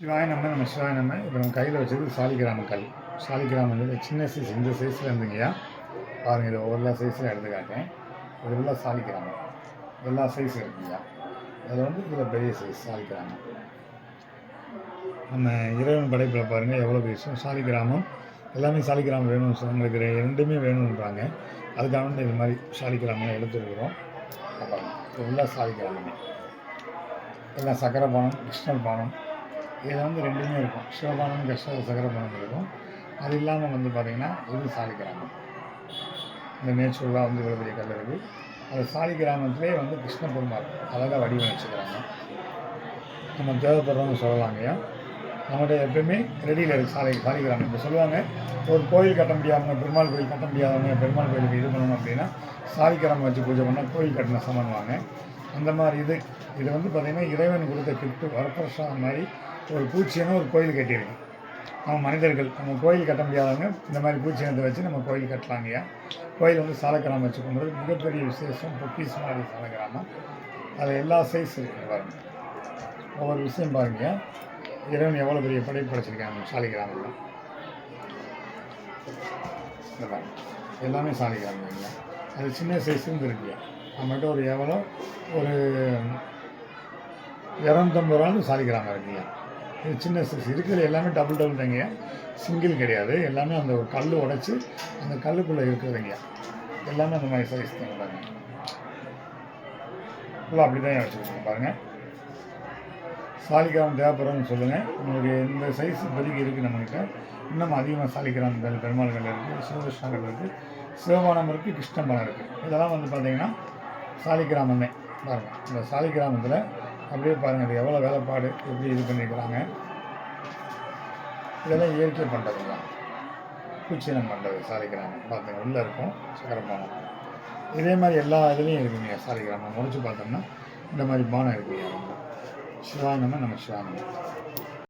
சிவாய நம்ம சிவாய இப்போ நம்ம கையில் வச்சது சாலிகிராம கல். சாலிகிராமம் சின்ன சைஸ் இந்த சைஸில் இருந்துங்கய்யா. பாருங்கள், இது ஒவ்வொரு சைஸில் எடுத்து காட்டேன். இது உள்ள சாலிகிராமம் எல்லா சைஸும் இருக்குங்கய்யா. அதில் இதில் பெரிய சைஸ் சாலிகிராமம். நம்ம இறைவன் படைப்பில் பாருங்கள் எவ்வளோ பேசும். சாலிகிராமம் எல்லாமே சாலிகிராமம் வேணும்னு உங்களுக்கு ரெண்டுமே வேணுன்றாங்க. அதுக்காக இது மாதிரி சாலிகிராமம் எடுத்துருக்குறோம். அப்புறம் இது உள்ள சாலிகிராமமே எல்லாம் சக்கரை பானம், கிருஷ்ணர் பானம், இதில் ரெண்டுமே இருக்கும். சிவபானம், சக்கரை பானம் இருக்கும். அது இல்லாமல் பார்த்திங்கன்னா இது சாலிகிராமம். இந்த நேச்சுரலாக இவ்வளோ பெரிய கல் இருக்குது. அது சாலிகிராமத்திலே கிருஷ்ண பெருமாள் அழகாக வடிவமைச்சுக்கிறாங்க. நம்ம தேவைப்படுறவங்க சொல்லலாங்கய்யா. நம்மகிட்ட எப்பவுமே ரெடியில் இருக்குது சாலிகிராமம். இப்போ சொல்லுவாங்க, ஒரு கோயில் கட்ட முடியாமல், பெருமாள் கோயில் கட்ட முடியாதவங்க பெருமாள் கோயிலுக்கு இது பண்ணணும் அப்படின்னா சாலிகிராமம் வச்சு பூஜை பண்ணால் கோயில் கட்டின சமன்வாங்க. அந்த மாதிரி இது பார்த்திங்கன்னா இறைவன் கொடுத்த கிஃப்ட்டு வரப்பிரசாதம் மாதிரி ஒரு பூச்சியனை ஒரு கோயில் கட்டியிருக்கோம். நம்ம மனிதர்கள் நம்ம கோயில் கட்ட முடியாதவங்க இந்த மாதிரி பூச்சியனத்தை வச்சு நம்ம கோயில் கட்டலாங்கய்யா. கோயில் சாலக்கிராமம் வச்சு கும்பிட்றது மிகப்பெரிய விசேஷம். பொக்கீஸ் மாதிரி சாலக்கிராமம். அது எல்லா சைஸ் இருக்குது பாருங்கள். ஒவ்வொரு விஷயம் பாருங்கய்யா. இறைவன் எவ்வளோ பெரிய படைப்பு படைச்சிருக்காங்க சாலிகிராமத்தில். இந்த பாருங்க எல்லாமே சாலிகிராமம் இல்லையா. அது சின்ன சைஸுன்னு இருக்குயா. நம்மகிட்ட ஒரு எவ்வளோ ஒரு 250 ரூபான்னு சாலிகிராமம் இருக்குங்க. இது சின்ன சைஸ் இருக்கிறது எல்லாமே டபுள் தாங்க, சிங்கிள் கிடையாது. எல்லாமே அந்த ஒரு கல் உடைச்சி அந்த கல்லுக்குள்ளே இருக்குதுங்க. எல்லாமே அந்த மாதிரி சைஸ் தாங்க பாருங்க. ஃபுல்லாக அப்படி தான் வச்சுருக்கோங்க பாருங்கள். சாலிகிராமம் தேவைப்படுறோன்னு சொல்லுங்கள். உங்களுக்கு இந்த சைஸ் இப்போதைக்கு இருக்குது நம்மகிட்ட. இன்னும் அதிகமாக சாலிகிராமம் பெருமாள்கள் இருக்குது, சிவகிருஷ்ணர்கள் இருக்குது, சிவபானம் இருக்குது, கிருஷ்ணபானம் இருக்குது. இதெல்லாம் பார்த்திங்கன்னா சாலிகிராமமே பாருங்கள். இந்த சாலிகிராமத்தில் அப்படியே பாருங்கள், இது எவ்வளோ வேலைப்பாடு எப்படி இது பண்ணியிருக்கிறாங்க. இதெல்லாம் இயற்கை பண்ணுறது தான், பூச்சினம் பண்ணுறது சாலிகிராமம். பார்த்துங்க உள்ளே இருக்கும் சக்கரை பானம். இதே மாதிரி எல்லா இதுலேயும் இருக்குங்க சாலிகிராமம். முடிச்சு பார்த்தோம்னா இந்த மாதிரி பானம் இருக்குங்க. சிவாய நம்ம சிவாய